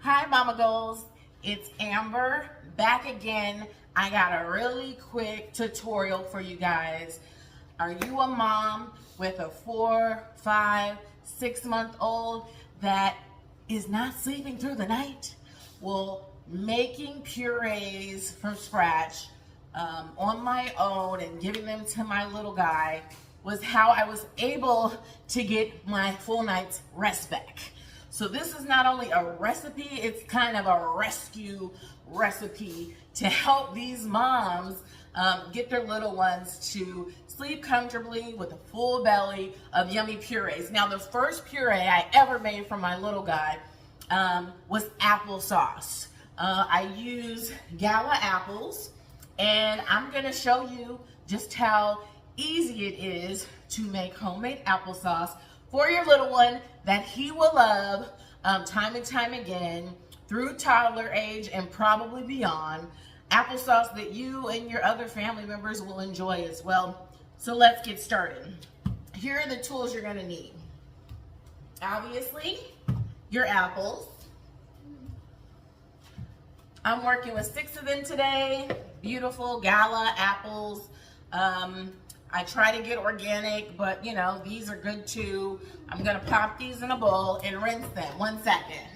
Hi Mama Goals, it's Amber back again. I got a really quick tutorial for you guys. Are you a mom with a 4, 5, 6-month-old that is not sleeping through the night? Well, making purees from scratch on my own and giving them to my little guy was how I was able to get my full night's rest back. So this is not only a recipe, it's kind of a rescue recipe to help these moms get their little ones to sleep comfortably with a full belly of yummy purees. Now the first puree I ever made for my little guy was applesauce. I use gala apples, and I'm gonna show you just how easy it is to make homemade applesauce for your little one that he will love time and time again through toddler age and probably beyond. Applesauce that you and your other family members will enjoy as well. So let's get started. Here are the tools you're gonna need. Obviously, your apples. I'm working with 6 of them today. Beautiful gala apples. I try to get organic, but you know, these are good too. I'm gonna pop these in a bowl and rinse them. 1 second.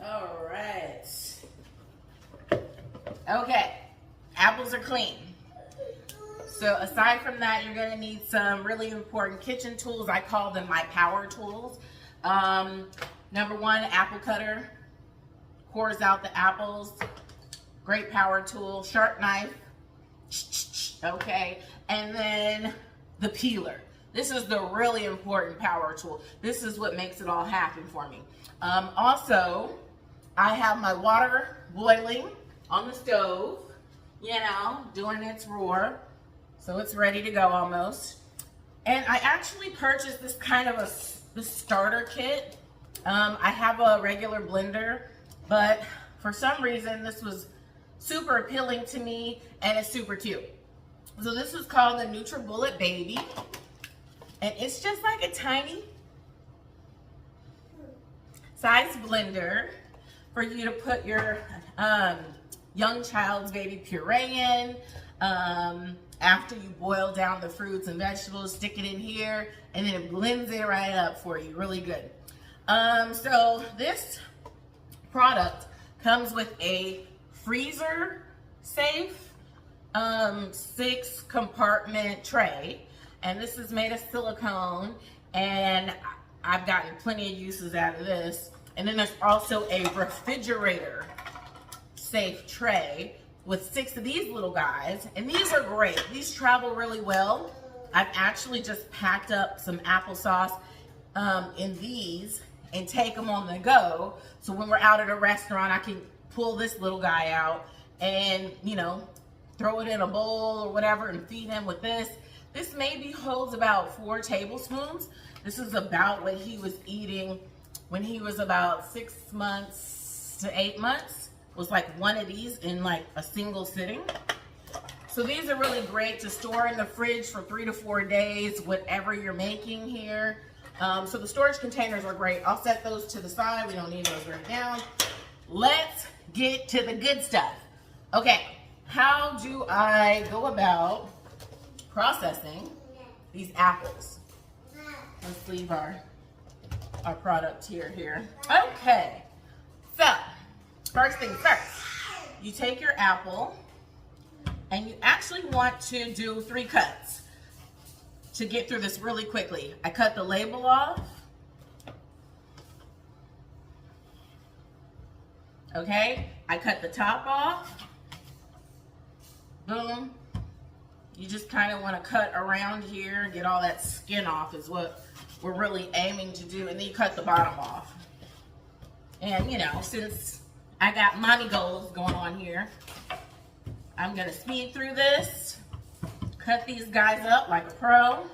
All right. Okay, apples are clean. So aside from that, you're gonna need some really important kitchen tools. I call them my power tools. Number 1, apple cutter. Cores out the apples. Great power tool. Sharp knife. Okay, and then the peeler. This is the really important power tool. This is what makes it all happen for me. Also, I have my water boiling on the stove, you know, doing its roar. So it's ready to go almost. And I actually purchased this kind of a starter kit. I have a regular blender, but for some reason this was super appealing to me and it's super cute. So this is called the Nutribullet Baby. And it's just like a tiny size blender for you to put your young child's baby puree in. After you boil down the fruits and vegetables, stick it in here, and then it blends it right up for you, really good. So this product comes with a freezer safe 6-compartment tray, and this is made of silicone, and I've gotten plenty of uses out of this. And then there's also a refrigerator safe tray with 6 of these little guys, and these are great. These travel really well. I've actually just packed up some applesauce in these and take them on the go. So when we're out at a restaurant, I can pull this little guy out and, you know, throw it in a bowl or whatever and feed him with this. This maybe holds about 4 tablespoons. This is about what he was eating when he was about 6 months to 8 months. Was like 1 of these in like a single sitting. So these are really great to store in the fridge for 3 to 4 days, whatever you're making here. So the storage containers are great. I'll set those to the side. We don't need those right now. Let's get to the good stuff. Okay, how do I go about processing these apples? Let's leave our product here. Okay, so first things first, you take your apple and you actually want to do 3 cuts to get through this really quickly. I cut the label off. Okay, I cut the top off. Boom. You just kind of want to cut around here and get all that skin off is what we're really aiming to do. And then you cut the bottom off. And you know, since I got mommy goals going on here, I'm gonna speed through this, cut these guys up like a pro.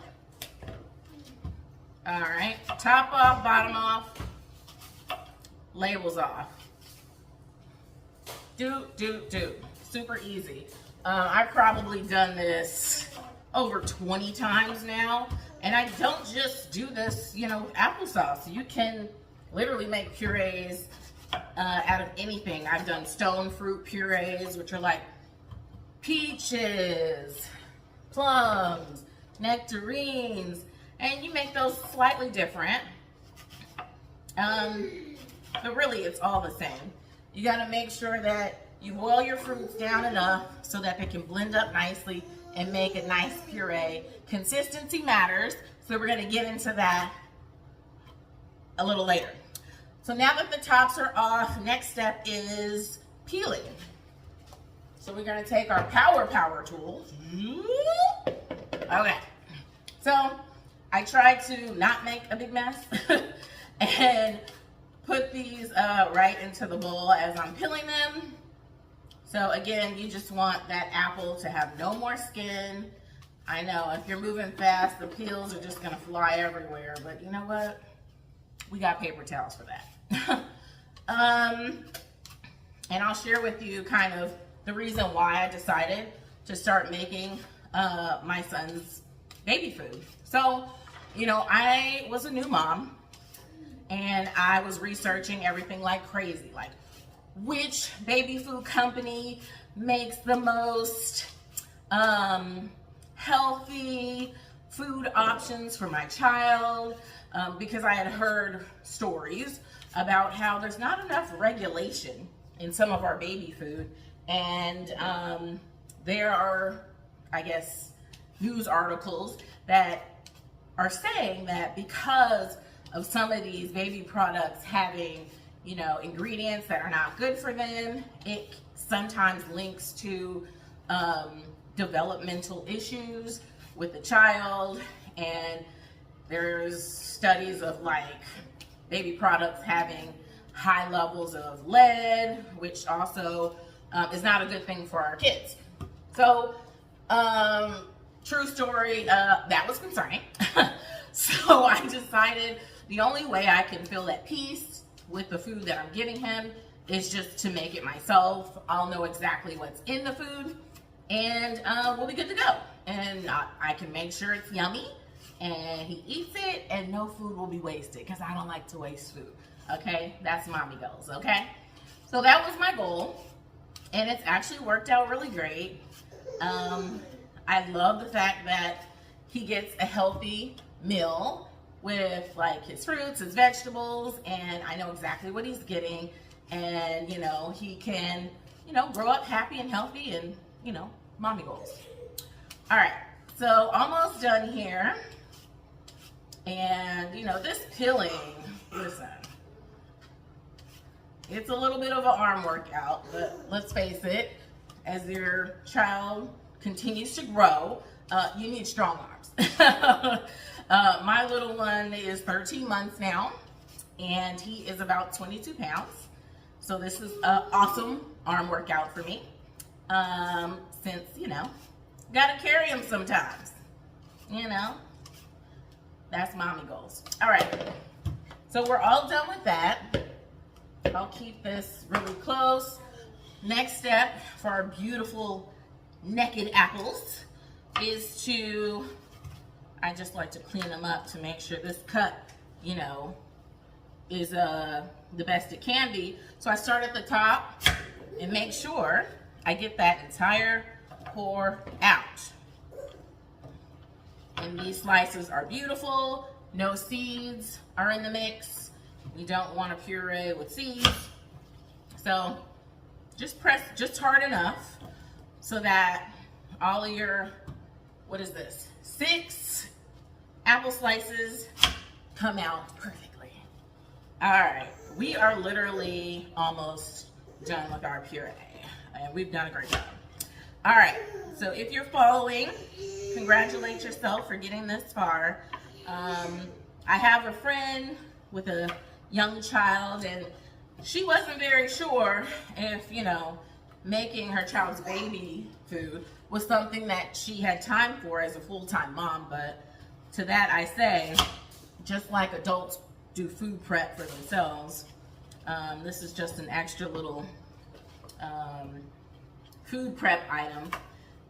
All right, top off, bottom off, labels off. Do. Super easy. I've probably done this over 20 times now. And I don't just do this, you know, applesauce. You can literally make purees out of anything. I've done stone fruit purees, which are like peaches, plums, nectarines, and you make those slightly different. But really it's all the same. You got to make sure that you boil your fruits down enough so that they can blend up nicely and make a nice puree. Consistency matters, so we're going to get into that a little later. So now that the tops are off, next step is peeling. So we're going to take our power tool. Okay. So I tried to not make a big mess and put these right into the bowl as I'm peeling them. So again, you just want that apple to have no more skin. I know if you're moving fast, the peels are just gonna fly everywhere, but you know what? We got paper towels for that. And I'll share with you kind of the reason why I decided to start making my son's baby food. So, you know, I was a new mom and I was researching everything like crazy, like which baby food company makes the most healthy food options for my child, because I had heard stories about how there's not enough regulation in some of our baby food, and there are, I guess, news articles that are saying that because of some of these baby products having, you know, ingredients that are not good for them, it sometimes links to developmental issues with the child. And there's studies of like baby products having high levels of lead, which also is not a good thing for our kids. So true story, that was concerning. So I decided the only way I can feel at peace with the food that I'm giving him is just to make it myself. I'll know exactly what's in the food, and we'll be good to go. And I can make sure it's yummy, and he eats it, and no food will be wasted, because I don't like to waste food. Okay, that's mommy goals. Okay, so that was my goal, and it's actually worked out really great. I love the fact that he gets a healthy meal with like his fruits, his vegetables, and I know exactly what he's getting, and you know, he can, you know, grow up happy and healthy, and you know, mommy goals. All right, so almost done here. And you know, this peeling, listen, it's a little bit of an arm workout, but let's face it, as your child continues to grow, you need strong arms. My little one is 13 months now, and he is about 22 pounds. So this is an awesome arm workout for me, since, you know, gotta carry him sometimes, you know, that's mommy goals. All right, so we're all done with that. I'll keep this really close. Next step for our beautiful naked apples is to, I just like to clean them up to make sure this cut, you know, is the best it can be. So I start at the top and make sure I get that entire core out. And these slices are beautiful. No seeds are in the mix. We don't want a puree with seeds. So just press just hard enough so that all of your, what is this, 6 apple slices come out perfectly. All right, we are literally almost done with our puree, and we've done a great job. All right, so if you're following, congratulate yourself for getting this far. I have a friend with a young child, and she wasn't very sure if, you know, making her child's baby food was something that she had time for as a full-time mom. But to that I say, just like adults do food prep for themselves, this is just an extra little food prep item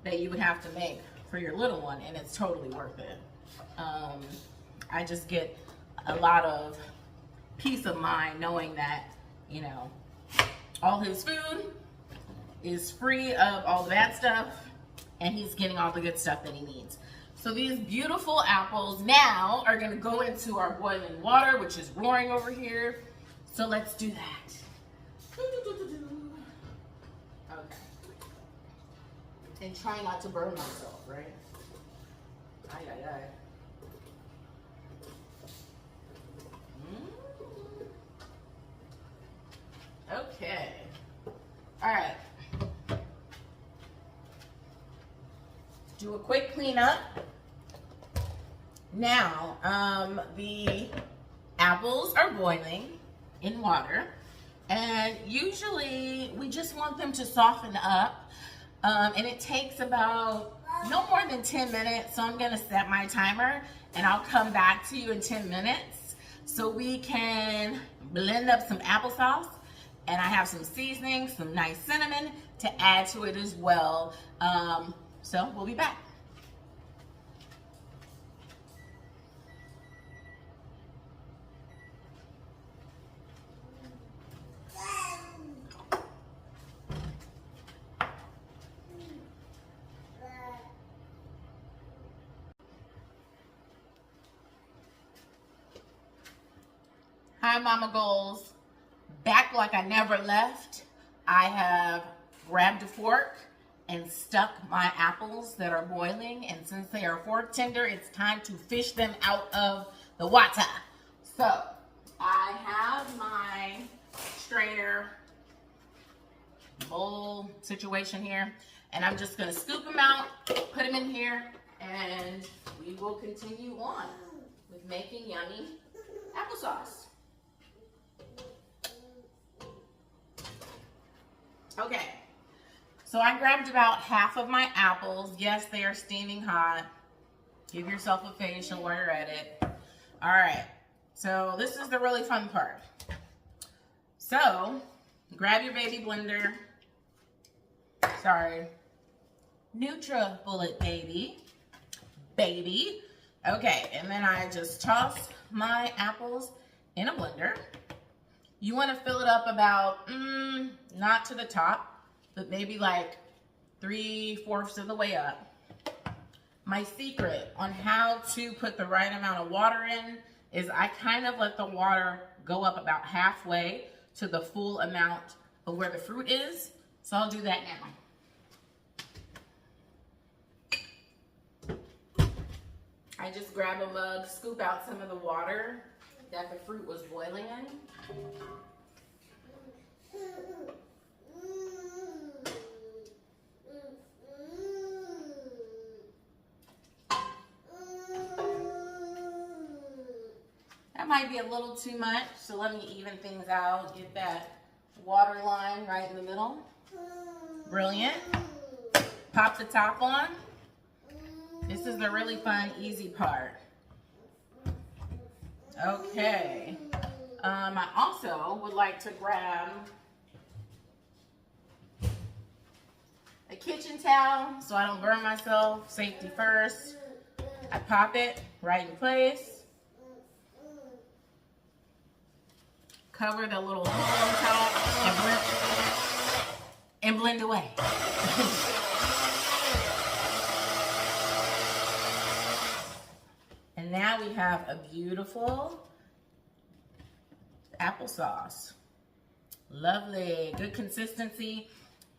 that you would have to make for your little one, and it's totally worth it. I just get a lot of peace of mind knowing that, you know, all his food is free of all the bad stuff, and he's getting all the good stuff that he needs. So these beautiful apples now are gonna go into our boiling water, which is roaring over here. So let's do that. Okay. And try not to burn myself, right? Ay, ay, ay. Okay. All right. Do a quick cleanup. Now, the apples are boiling in water, and usually we just want them to soften up, and it takes about no more than 10 minutes. So I'm gonna set my timer, and I'll come back to you in 10 minutes so we can blend up some applesauce. And I have some seasoning, some nice cinnamon to add to it as well. So we'll be back. Hi, Mama Goals. Back like I never left. I have grabbed a fork and stuck my apples that are boiling, and since they are fork tender, it's time to fish them out of the water. So I have my strainer bowl situation here, and I'm just gonna scoop them out, put them in here, and we will continue on with making yummy applesauce. Okay, so I grabbed about half of my apples. Yes, they are steaming hot. Give yourself a facial while you're at it. All right, so this is the really fun part. So, grab your baby blender. Sorry. Nutribullet baby. Okay, and then I just toss my apples in a blender. You want to fill it up about, not to the top, but maybe like 3/4 of the way up. My secret on how to put the right amount of water in is I kind of let the water go up about halfway to the full amount of where the fruit is. So I'll do that now. I just grab a mug, scoop out some of the water that the fruit was boiling in. That might be a little too much, so let me even things out. Get that water line right in the middle. Brilliant. Pop the top on. This is the really fun, easy part. Okay. I also would like to grab a kitchen towel so I don't burn myself. Safety first. I pop it right in place. Cover the little hole on top and blend away. And now we have a beautiful applesauce. Lovely, good consistency.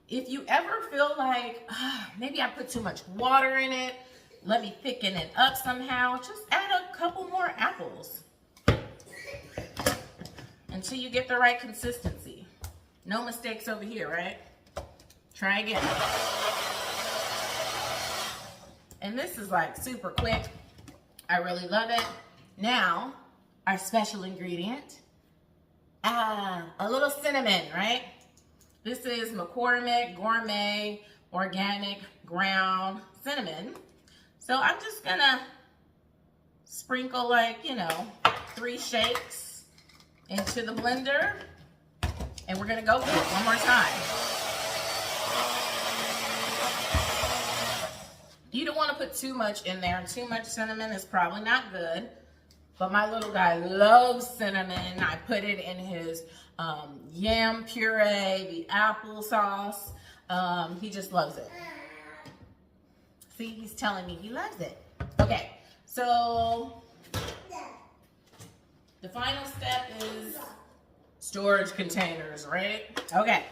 If you ever feel like, maybe I put too much water in it, let me thicken it up somehow, just add a couple more apples until you get the right consistency. No mistakes over here, right? Try again. And this is like super quick. I really love it. Now, our special ingredient, a little cinnamon, right? This is McCormick Gourmet Organic Ground Cinnamon. So I'm just gonna sprinkle like, 3 shakes into the blender, and we're gonna go for it one more time. You don't want to put too much in there. Too much cinnamon is probably not good. But my little guy loves cinnamon. I put it in his yam puree, the applesauce. He just loves it. See, he's telling me he loves it. Okay, so the final step is storage containers, right? Okay,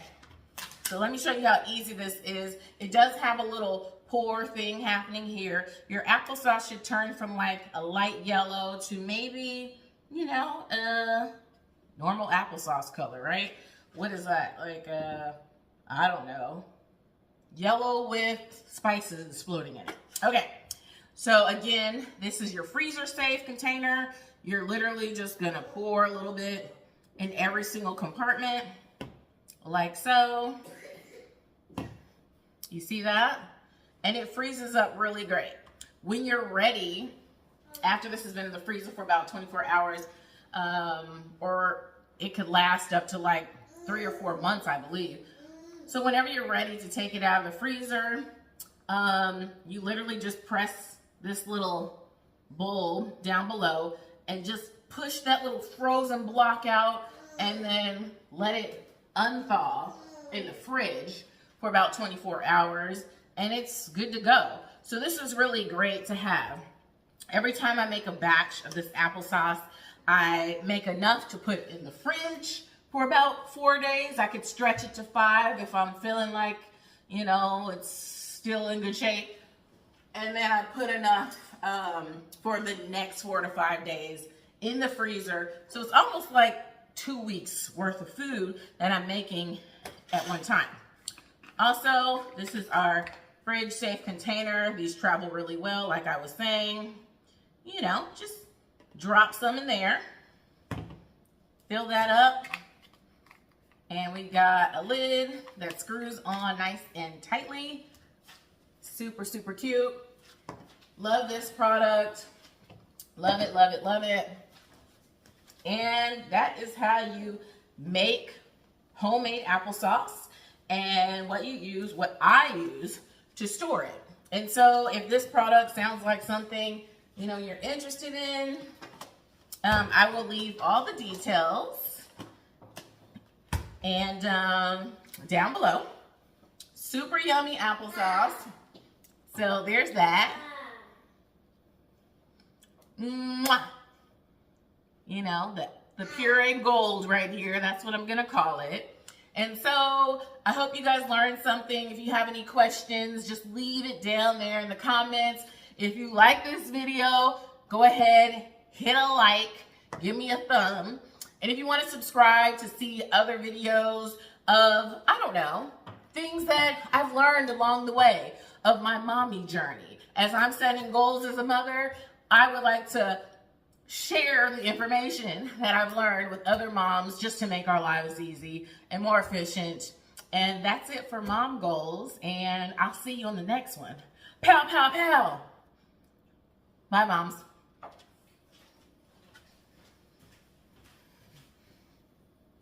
so let me show you how easy this is. It does have a little pour thing happening here. Your applesauce should turn from like a light yellow to maybe, you know, normal applesauce color, right? What is that? Like, I don't know. Yellow with spices floating in it. Okay, so again, this is your freezer safe container. You're literally just gonna pour a little bit in every single compartment, like so. You see that? And it freezes up really great. When you're ready, after this has been in the freezer for about 24 hours, or it could last up to like 3 or 4 months, I believe. So whenever you're ready to take it out of the freezer, you literally just press this little bowl down below and just push that little frozen block out and then let it unthaw in the fridge for about 24 hours and it's good to go. So this is really great to have. Every time I make a batch of this applesauce, I make enough to put in the fridge for about 4 days. I could stretch it to 5 if I'm feeling like, you know, it's still in good shape. And then I put enough for the next 4 to 5 days in the freezer. So it's almost like 2 weeks worth of food that I'm making at one time. Also, this is our fridge safe container. These travel really well, like I was saying. You know, just drop some in there. Fill that up. And we got a lid that screws on nice and tightly. Super, super cute. Love this product. Love it, love it, love it. And that is how you make homemade applesauce and what I use to store it. And so if this product sounds like something, you know, you're interested in, I will leave all the details and down below. Super yummy applesauce. So there's that. Mwah. You know, the Puree Gold right here. That's what I'm gonna call it. And so I hope you guys learned something. If you have any questions, just leave it down there in the comments. If you like this video, go ahead, hit a like, give me a thumb. And if you want to subscribe to see other videos of, I don't know, things that I've learned along the way of my mommy journey. As I'm setting goals as a mother, I would like to share the information that I've learned with other moms just to make our lives easy and more efficient. And that's it for Mom Goals. And I'll see you on the next one. Pow, pow, pow. Bye, moms.